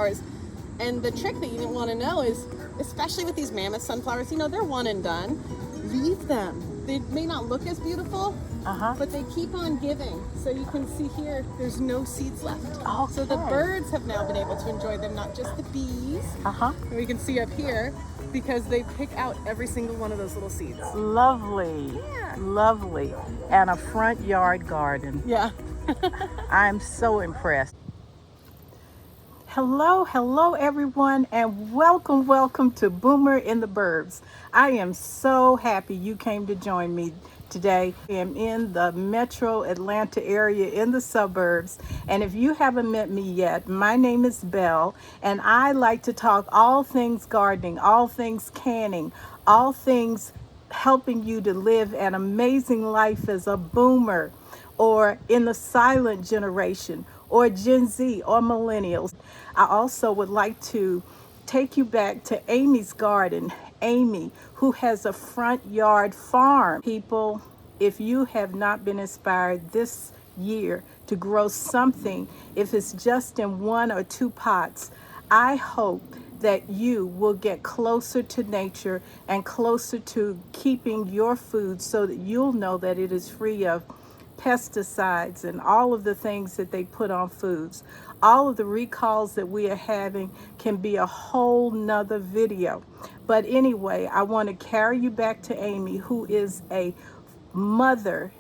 sunflowers. And the trick that you didn't want to know is, especially with these mammoth sunflowers, you know, they're one and done. Leave them. They may not look as beautiful, but they keep on giving. So you can see here, there's no seeds left. Okay. So the birds have now been able to enjoy them, not just the bees. And we can see up here, because they pick out every single one of those little seeds. Lovely. Yeah. Lovely. And a front yard garden. Yeah. I'm so impressed. Hello everyone, and welcome to Boomer in the Burbs. I am so happy you came to join me today. I am in the metro Atlanta area in the suburbs, and if you haven't met me yet, my name is Belle, and I like to talk all things gardening, all things canning, all things helping you to live an amazing life as a boomer, or in the silent generation, or Gen Z, or millennials. I also would like to take you back to Amy's garden. Amy, who has a front yard farm. People, if you have not been inspired this year to grow something, if it's just in 1 or 2 pots, I hope that you will get closer to nature and closer to keeping your food so that you'll know that it is free of pesticides and all of the things that they put on foods. All of the recalls that we are having can be a whole nother video. But anyway, I want to carry you back to Amy, who is a mother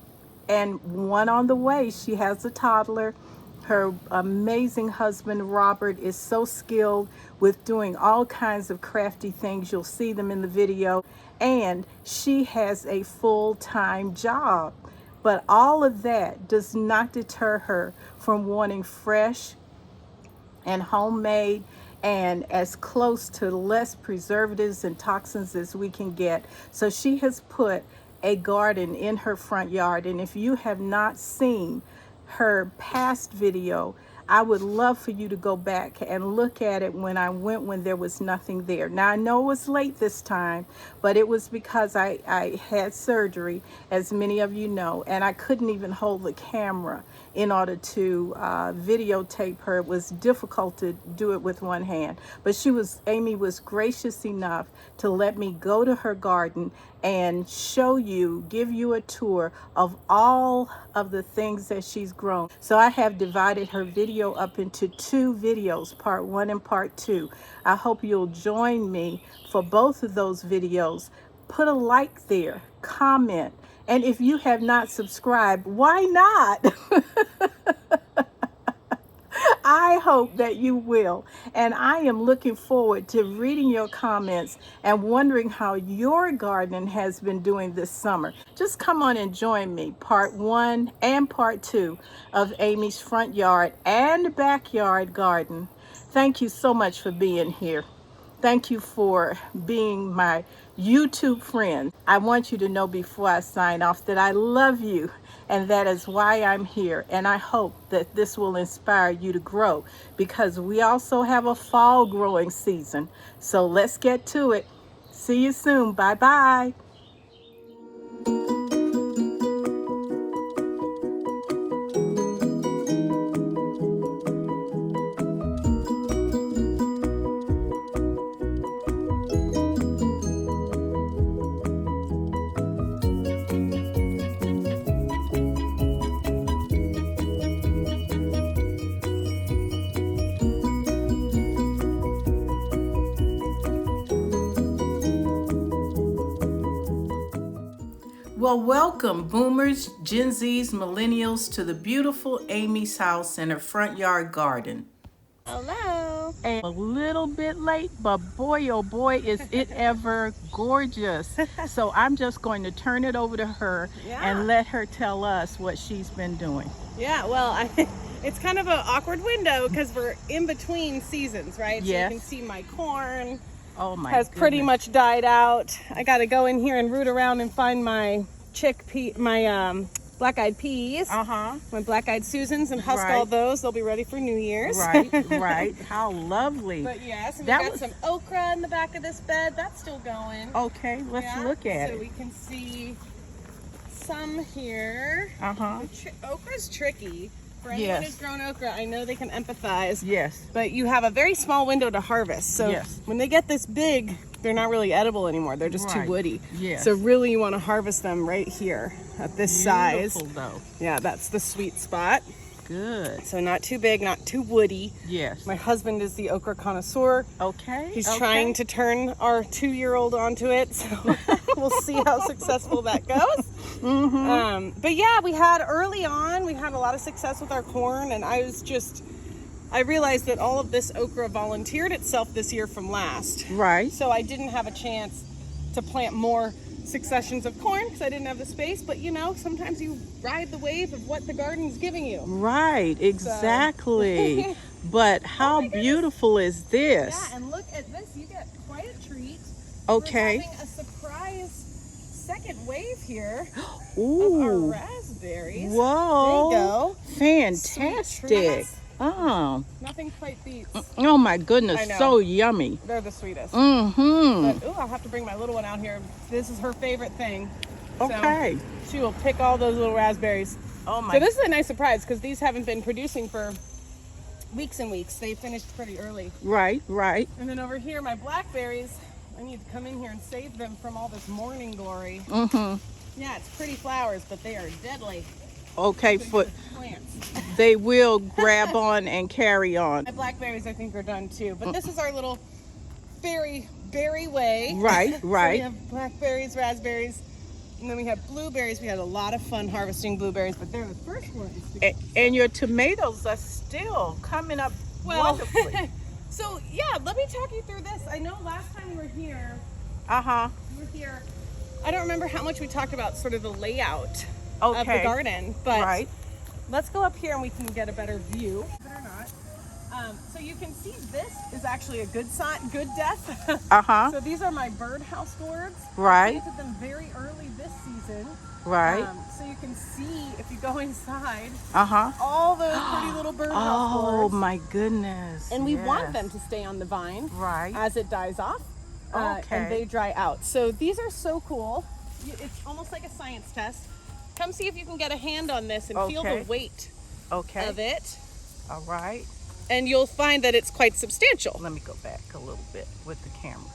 and one on the way. She has a toddler. Her amazing husband, Robert, is so skilled with doing all kinds of crafty things. You'll see them in the video. And she has a full-time job. But all of that does not deter her from wanting fresh and homemade and as close to less preservatives and toxins as we can get. So she has put a garden in her front yard. And if you have not seen her past video, I would love for you to go back and look at it when I went when there was nothing there. Now, I know it was late this time, but it was because I had surgery, as many of you know, and I couldn't even hold the camera in order to videotape her. It was difficult to do it with one hand, but Amy was gracious enough to let me go to her garden and give you a tour of all of the things that she's grown. So I have divided her video up into 2 videos, part 1 and part 2. I hope you'll join me for both of those videos. Put a like there, comment, and if you have not subscribed, why not? I hope that you will. And I am looking forward to reading your comments and wondering how your garden has been doing this summer. Just come on and join me, part 1 and part 2 of Amy's front yard and backyard garden. Thank you so much for being here. Thank you for being my YouTube friend. I want you to know before I sign off that I love you, and that is why I'm here. And I hope that this will inspire you to grow, because we also have a fall growing season. So let's get to it. See you soon. Bye-bye. Well, welcome boomers, Gen Zs, millennials to the beautiful Amy's house and her front yard garden. Hello. And a little bit late, but boy, oh boy, is it ever gorgeous. So I'm just going to turn it over to her and let her tell us what she's been doing. Yeah, well, it's kind of an awkward window because we're in between seasons, right? Yes. So you can see my corn has pretty much died out. I got to go in here and root around and find my black-eyed peas, my black-eyed Susans, and husk all those. They'll be ready for New Year's. Right. How lovely. But yes, and we got some okra in the back of this bed. That's still going. Okay, let's look at it. So we can see some here. Okra's tricky. For anyone who's grown okra, I know they can empathize. Yes. But you have a very small window to harvest. So when they get this big, they're not really edible anymore. They're just too woody. Yes. So really you want to harvest them right here at this size. Though. Yeah, that's the sweet spot. Good. So not too big, not too woody. Yes. My husband is the okra connoisseur. Okay. He's trying to turn our 2-year-old onto it. So we'll see how successful that goes. But yeah, we had early on, we had a lot of success with our corn, and I realized that all of this okra volunteered itself this year from last. Right. So I didn't have a chance to plant more successions of corn because I didn't have the space. But you know, sometimes you ride the wave of what the garden's giving you. Right, exactly. So. But how beautiful is this? Yeah, and look at this. You get quite a treat. Okay. We're having a surprise second wave here Ooh. of our raspberries. Whoa. There you go. Fantastic. Oh. Nothing quite beats. Oh my goodness, I know. so yummy. They're the sweetest. Mm-hmm. But, ooh, I'll have to bring my little one out here. This is her favorite thing. Okay. So she will pick all those little raspberries. Oh my. So this is a nice surprise because these haven't been producing for weeks and weeks. They finished pretty early. Right, right. And then over here, my blackberries, I need to come in here and save them from all this morning glory. Yeah, it's pretty flowers, but they are deadly. Okay, Plants. they will grab on and carry on. My blackberries, I think, are done too. But this is our little berry way. Right, So right. we have blackberries, raspberries, and then we have blueberries. We had a lot of fun harvesting blueberries, but they're the first ones. And your tomatoes are still coming up wonderfully. So yeah, let me talk you through this. I know last time we were here, I don't remember how much we talked about sort of the layout of the garden, but let's go up here and we can get a better view. Believe it or not. So you can see this is actually a good sign, good death. So these are my birdhouse gourds. I planted them very early this season. So you can see if you go inside, all those pretty little birdhouse gourds. Oh my goodness. And we want them to stay on the vine as it dies off. And they dry out. So these are so cool. It's almost like a science test. Come see if you can get a hand on this and feel the weight of it. All right. And you'll find that it's quite substantial. Let me go back a little bit with the camera.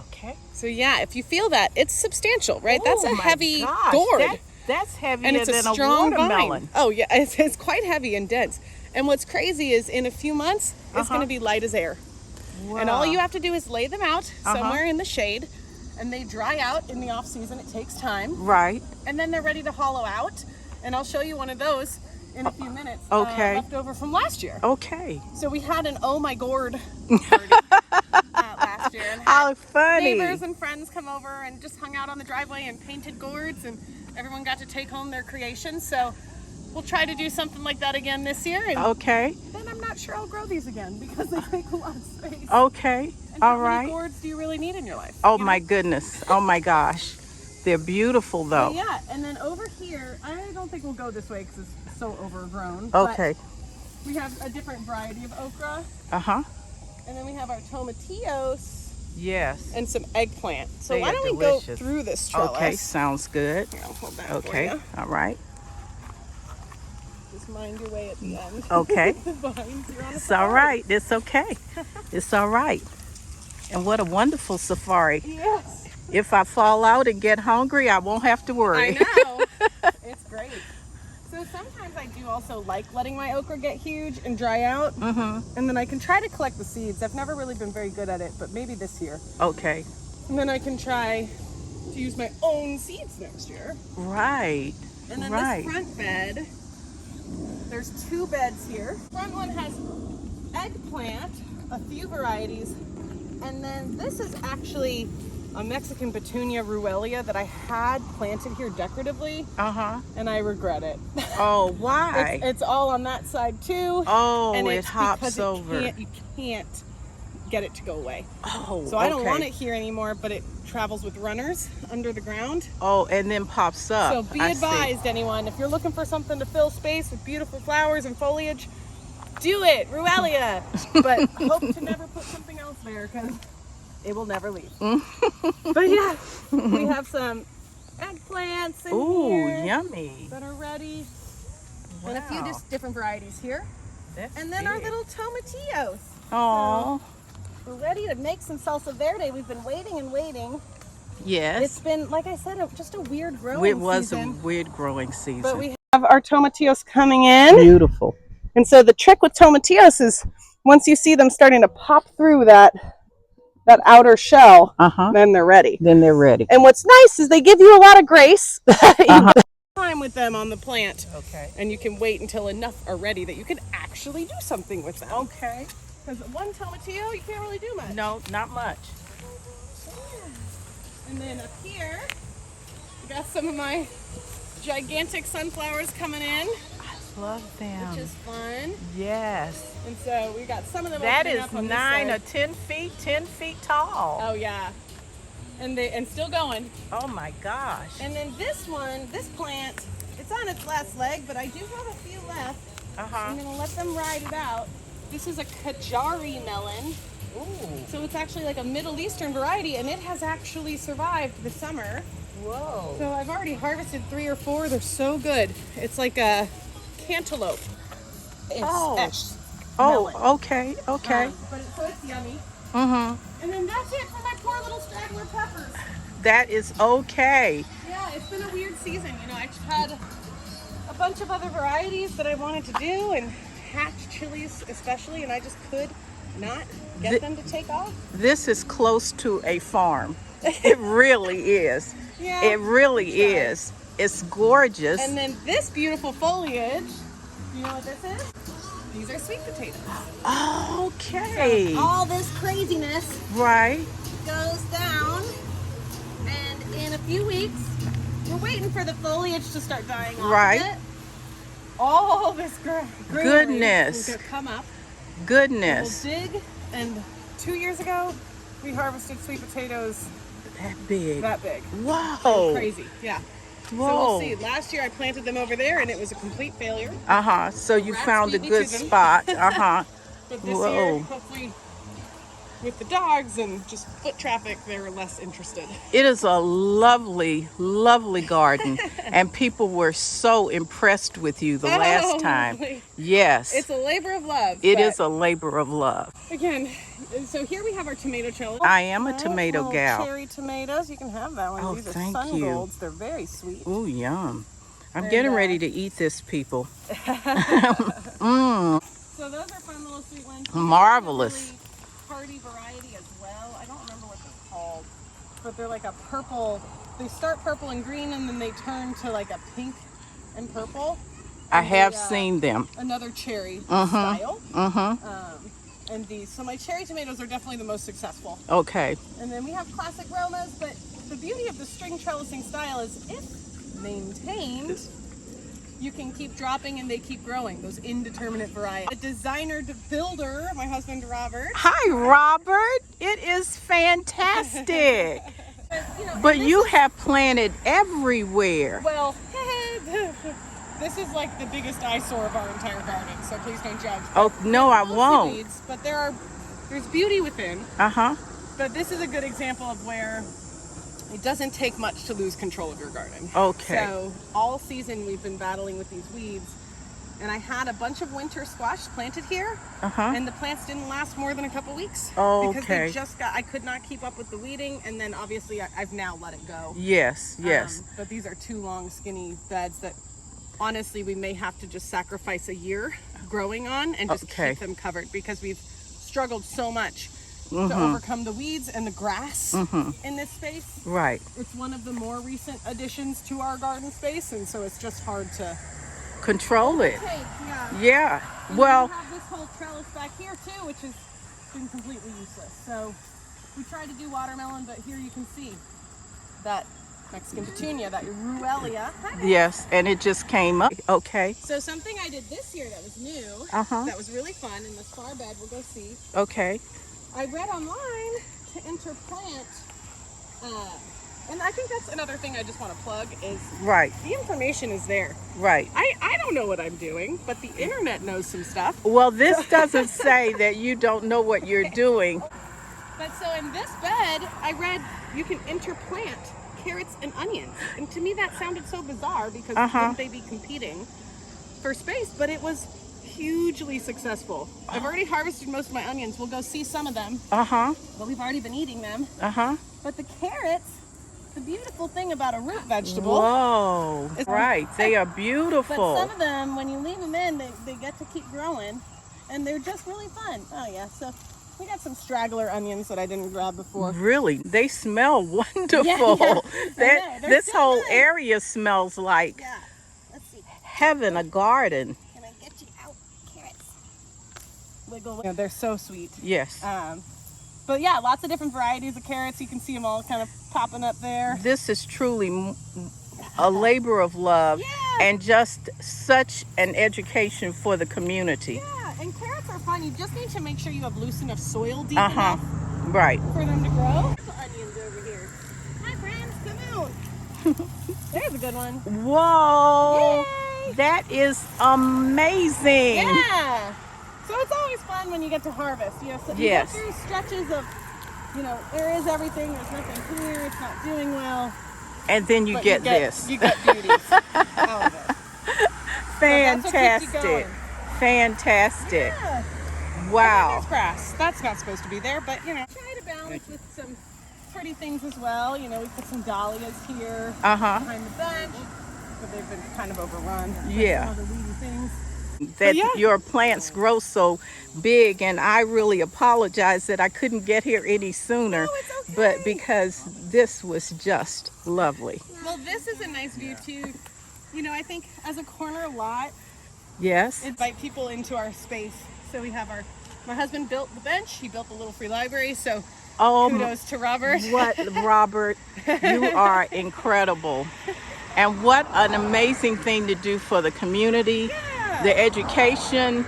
Okay. So yeah, if you feel that, it's substantial, right? That's a heavy gourd. That's heavier and it's than a strong watermelon. Vine. Oh yeah, it's quite heavy and dense. And what's crazy is in a few months, it's going to be light as air. Wow. And all you have to do is lay them out somewhere in the shade, and they dry out in the off season. It takes time. Right. And then they're ready to hollow out. And I'll show you one of those in a few minutes. Left over from last year. Okay. So we had an oh my gourd party last year. And how funny. Neighbors and friends come over and just hung out on the driveway and painted gourds, and everyone got to take home their creations. So we'll try to do something like that again this year. And then I'm not sure I'll grow these again because they take a lot of space. Okay. And how many gourds do you really need in your life? Oh my goodness. Oh my gosh. They're beautiful though. Yeah. And then over here, I don't think we'll go this way because it's so overgrown. Okay. But we have a different variety of okra. And then we have our tomatillos. Yes. And some eggplant. So they why don't we go through this trellis? Okay, sounds good. Here, I'll hold that okay. for you. All right. Just mind your way at the end. Okay. The vines, you're on a it's safari. all right. It's okay. It's all right. And what a wonderful safari. Yes. If I fall out and get hungry, I won't have to worry. I know. It's great. So sometimes I do also like letting my okra get huge and dry out. And then I can try to collect the seeds. I've never really been very good at it, but maybe this year. Okay. And then I can try to use my own seeds next year. Right. And then this front bed, there's 2 beds here. Front one has eggplant, a few varieties. And then this is actually a Mexican petunia ruellia that I had planted here decoratively. And I regret it. Oh, why? It's all on that side too. Oh, and it hops over. You can't get it to go away. Oh, so I don't want it here anymore, but it travels with runners under the ground. Oh, and then pops up. So be advised, anyone, if you're looking for something to fill space with beautiful flowers and foliage, do it, ruellia. But hope to never put something else there because it will never leave. But yeah, we have some eggplants in Ooh, here yummy. that are ready. Wow. And a few just different varieties here. That's and then big. our little tomatillos. Aww. So we're ready to make some salsa verde. We've been waiting and waiting. Yes. It's been, like I said, just a weird growing season. It was a weird growing season. But we have our tomatillos coming in. Beautiful. And so the trick with tomatillos is once you see them starting to pop through that outer shell, then they're ready. Then they're ready. And what's nice is they give you a lot of grace. Time with them on the plant. Okay. And you can wait until enough are ready that you can actually do something with them. Okay. Because one tomatillo, you can't really do much. No, not much. And then up here, we got some of my gigantic sunflowers coming in. I love them. Which is fun. Yes. And so we got some of them. That is up on 9 or this 10 feet tall. Oh yeah. And still going. Oh my gosh. And then this plant, it's on its last leg, but I do have a few left. So I'm gonna let them ride it out. This is a Kajari melon. Ooh. So it's actually like a Middle Eastern variety, and it has actually survived the summer. Whoa. So I've already harvested 3 or 4. They're so good. It's like a cantaloupe. It's melon. Okay. Okay. So it's yummy. Mm-hmm. And then that's it for my poor little straggler peppers. That is okay. Yeah, it's been a weird season. You know, I had a bunch of other varieties that I wanted to do, and hatch chilies especially, and I just could not get them to take off. This is close to a farm. It really is. Yeah, it really is. It's gorgeous. And then this beautiful foliage, you know what this is? These are sweet potatoes. Okay. So all this craziness goes down, and in a few weeks, we're waiting for the foliage to start dying off of it. All this goodness will come up. Goodness. We'll dig, and 2 years ago, we harvested sweet potatoes that big. Wow. And crazy, yeah. Whoa. So we'll see. Last year I planted them over there, and it was a complete failure. So you found a good spot. But this year, hopefully, with the dogs and just foot traffic, they're less interested. It is a lovely, lovely garden, and people were so impressed with you the last time. Lovely. Yes. It's a labor of love. It is a labor of love. Again, so here we have our tomato trellis. I am a tomato gal. Cherry tomatoes, you can have that one. These are sun golds. They're very sweet. Ooh, yum. I'm getting ready to eat this, people. So those are fun little sweet ones. Marvelous. Hardy variety as well. I don't remember what they're called, but they're like a purple. They start purple and green, and then they turn to like a pink and purple. I have seen them. Another cherry style. And these, so my cherry tomatoes are definitely the most successful. Okay. And then we have classic Romas, but the beauty of the string trellising style is if maintained, you can keep dropping and they keep growing, those indeterminate varieties. A designer builder, my husband Robert. Hi, Robert. It is fantastic. But you have planted everywhere. Well, this is like the biggest eyesore of our entire garden, so please don't judge. Oh, no, I won't. Weeds, but there's beauty within. But this is a good example of where it doesn't take much to lose control of your garden. Okay. So all season we've been battling with these weeds, and I had a bunch of winter squash planted here, and the plants didn't last more than a couple weeks. Because they just I could not keep up with the weeding, and then obviously I've now let it go. Yes. But these are 2 long, skinny beds that honestly we may have to just sacrifice a year growing on and just keep them covered, because we've struggled so much to overcome the weeds and the grass in this space. Right. It's one of the more recent additions to our garden space, and so it's just hard to control it. Yeah. And well, we have this whole trellis back here too, which has been completely useless. So we tried to do watermelon, but here you can see that Mexican petunia, that Ruellia. Yes, and it just came up. Okay. So something I did this year that was new, that was really fun in this far bed, we'll go see. Okay. I read online to interplant, and I think that's another thing I just want to plug is the information is there. Right. I don't know what I'm doing, but the internet knows some stuff. Well, this doesn't say that you don't know what you're doing. But so in this bed, I read you can interplant carrots and onions. And to me that sounded so bizarre because wouldn't they be competing for space? But it was hugely successful. I've already harvested most of my onions. We'll go see some of them. But we've already been eating them. But the carrots, the beautiful thing about a root vegetable. Whoa, right, they are beautiful. But some of them, when you leave them in, they get to keep growing. And they're just really fun. Oh yeah, so we got some straggler onions that I didn't grab before. Really? They smell wonderful. Yeah. This so whole good. area smells like Let's see. heaven, a garden. Can I get you out, carrots? Wiggle. Yeah, they're so sweet. Yes. But yeah, lots of different varieties of carrots. You can see them all kind of popping up there. This is truly a labor of love and just such an education for the community. Yeah, and carrots are fun. You just need to make sure you have loose enough soil deep enough Right. for them to grow. The onions over here. Hi friends, come out. There's a good one. Whoa! Yay! That is amazing. Yeah. So it's always fun when you get to harvest. You know, so you go through stretches of, you know, there is everything, there's nothing here, it's not doing well. And then you get this. You get beauties out of it. Fantastic. Fantastic. Yeah. Wow. There's grass. That's not supposed to be there, but you know, try to balance with some pretty things as well. You know, we put some dahlias here behind the bench, but they've been kind of overrun. Yeah. Some other weedy things. That your plants grow so big, and I really apologize that I couldn't get here any sooner. No, it's okay. But because this was just lovely. Well, this is a nice view too. You know, I think as a corner lot, Yes. invite people into our space. So we have my husband built the bench, he built the little free library, so kudos to Robert. What, Robert, you are incredible. And what an amazing thing to do for the community, the education,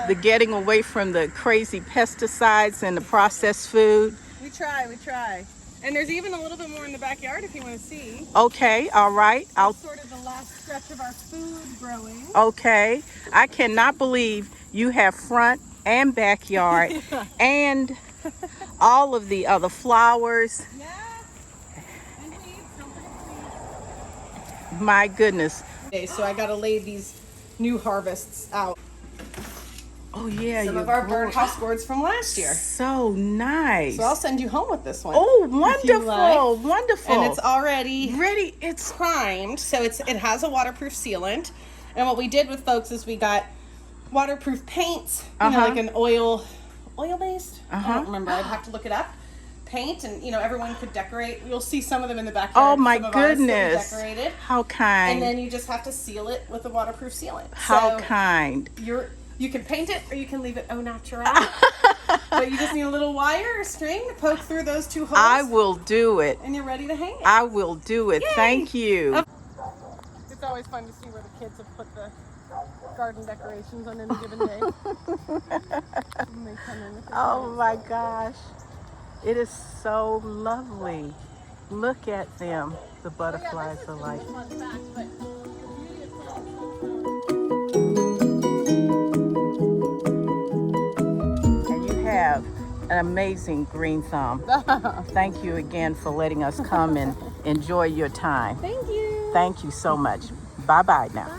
the getting away from the crazy pesticides and the processed food. We try. And there's even a little bit more in the backyard if you want to see. Okay, all right. That's sort of the last stretch of our food growing. Okay. I cannot believe you have front and backyard and all of the other flowers. Yeah. And weeds, don't forget weeds. My goodness. Okay, so I gotta lay these new harvests out. Oh yeah, Some of our birdhouse gourds from last year. So nice. So I'll send you home with this one. Oh, wonderful, like. wonderful. And it's already ready. It's primed, so it has a waterproof sealant. And what we did with folks is we got waterproof paints, you know, like an oil based. I don't remember. I'd have to look it up. Paint, and you know, everyone could decorate. You'll see some of them in the backyard. Oh my some of ours goodness! decorated. How kind. And then you just have to seal it with a waterproof sealant. How kind. You can paint it or you can leave it au natural. But you just need a little wire or string to poke through those two holes. I will do it. And you're ready to hang it. I will do it. Yay. Thank you. It's always fun to see where the kids have put the garden decorations on any given day. When they come in with their Oh plants. my gosh. It is so lovely. Look at them. The butterflies are like. And you have an amazing green thumb. Thank you again for letting us come and enjoy your time. Thank you. Thank you so much. Bye-bye now.